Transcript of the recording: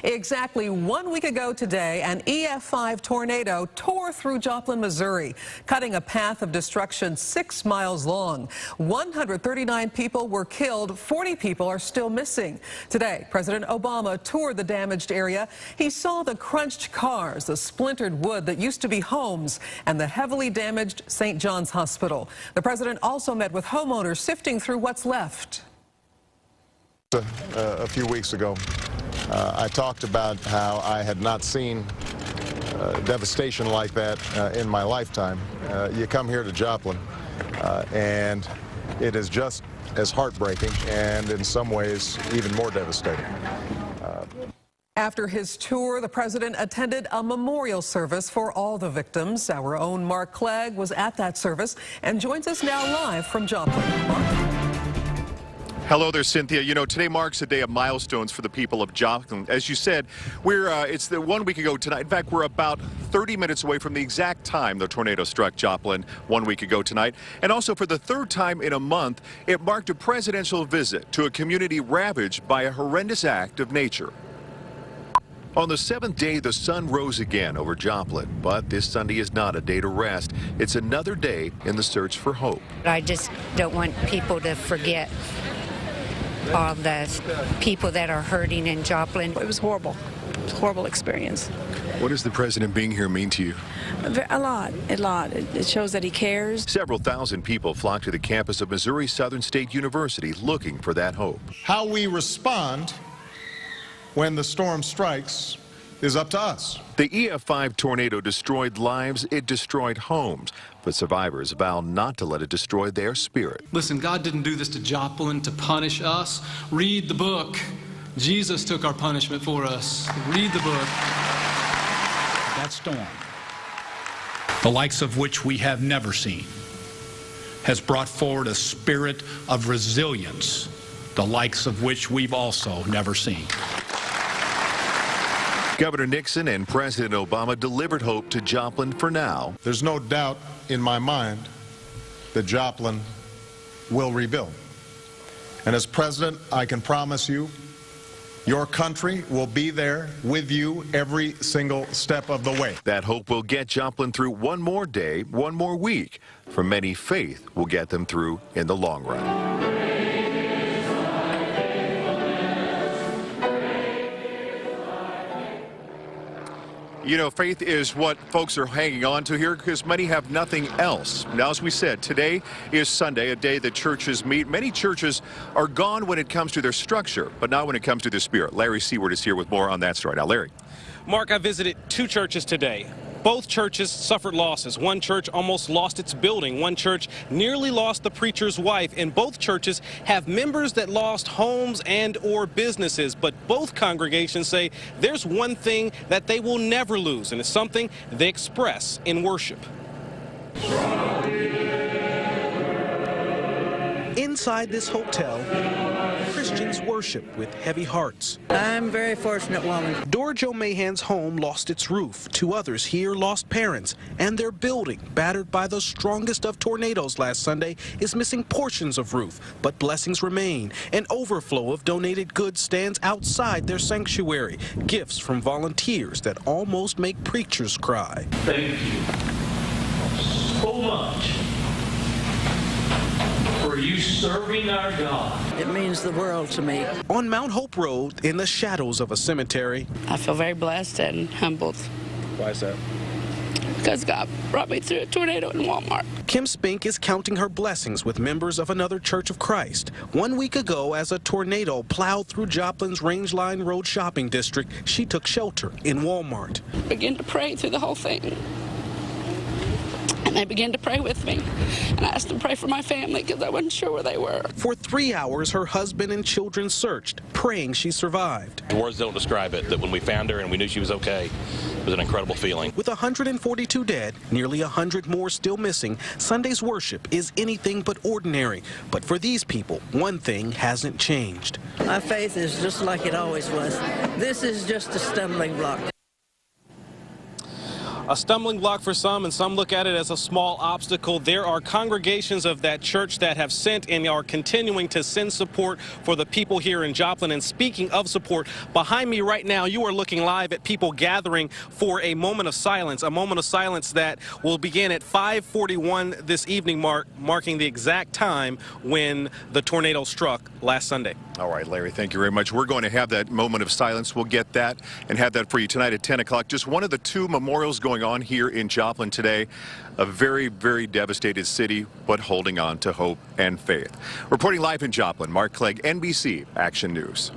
Exactly 1 week ago today, an EF5 tornado tore through Joplin, Missouri, cutting a path of destruction 6 miles long. 139 people were killed. 40 people are still missing. Today, President Obama toured the damaged area. He saw the crunched cars, the splintered wood that used to be homes, and the heavily damaged St. John's Hospital. The president also met with homeowners sifting through what's left. A few weeks ago, I talked about how I had not seen devastation like that in my lifetime. You come here to Joplin, and it is just as heartbreaking and in some ways even more devastating. After his tour, the president attended a memorial service for all the victims. Our own Mark Clegg was at that service and joins us now live from Joplin. Mark? Hello there, Cynthia. You know, today marks a day of milestones for the people of Joplin. As you said, it's 1 week ago tonight. In fact, we're about 30 minutes away from the exact time the tornado struck Joplin 1 week ago tonight. And also for the third time in a month, it marked a presidential visit to a community ravaged by a horrendous act of nature. On the seventh day, the sun rose again over Joplin, but this Sunday is not a day to rest. It's another day in the search for hope. I just don't want people to forget all the people that are hurting in Joplin. It was horrible. It was a horrible experience. What does the president being here mean to you? A lot. It shows that he cares. Several thousand people flocked to the campus of Missouri Southern State University looking for that hope. How we respond when the storm strikes is up to us. The EF5 tornado destroyed lives, it destroyed homes, but survivors vow not to let it destroy their spirit. Listen, God didn't do this to Joplin to punish us. Read the book. Jesus took our punishment for us. Read the book. That storm, the likes of which we have never seen, has brought forward a spirit of resilience, the likes of which we've also never seen. Governor Nixon and President Obama delivered hope to Joplin for now. There's no doubt in my mind that Joplin will rebuild. And as president, I can promise you, your country will be there with you every single step of the way. That hope will get Joplin through one more day, one more week. For many, faith will get them through in the long run. You know, faith is what folks are hanging on to here because many have nothing else. Now, as we said, today is Sunday, a day that churches meet. Many churches are gone when it comes to their structure, but not when it comes to their spirit. Larry Seward is here with more on that story. Now, Larry. Mark, I visited 2 churches today. Both churches suffered losses. One church almost lost its building. One church nearly lost the preacher's wife. And both churches have members that lost homes and or businesses. But both congregations say there's one thing that they will never lose, and it's something they express in worship. Inside this hotel, Christians worship with heavy hearts. I'm a very fortunate woman. Dora Jo Mahan's home lost its roof. 2 others here lost parents. And their building, battered by the strongest of tornadoes last Sunday, is missing portions of roof. But blessings remain. An overflow of donated goods stands outside their sanctuary. Gifts from volunteers that almost make preachers cry. Thank you so much for you serving our God. It means the world to me. On Mount Hope Road, in the shadows of a cemetery. I feel very blessed and humbled. Why is that? Because God brought me through a tornado in Walmart. Kim Spink is counting her blessings with members of another Church of Christ. 1 week ago, as a tornado plowed through Joplin's Rangeline Road shopping district, she took shelter in Walmart. I began to pray through the whole thing. And they began to pray with me. And I asked them to pray for my family because I wasn't sure where they were. For 3 hours, her husband and children searched, praying she survived. Words don't describe it, that when we found her and we knew she was okay, it was an incredible feeling. With 142 dead, nearly 100 more still missing, Sunday's worship is anything but ordinary. But for these people, one thing hasn't changed. My faith is just like it always was. This is just a stumbling block. a stumbling block for some, and some look at it as a small obstacle. There are congregations of that church that have sent and are continuing to send support for the people here in Joplin. And speaking of support, behind me right now, you are looking live at people gathering for a moment of silence that will begin at 5:41 this evening, marking the exact time when the tornado struck last Sunday. All right, Larry, thank you very much. We're going to have that moment of silence. We'll get that and have that for you tonight at 10 o'clock. Just one of the two memorials going on here in Joplin today. A very, very devastated city, but holding on to hope and faith. Reporting live in Joplin, Mark Clegg, NBC Action News.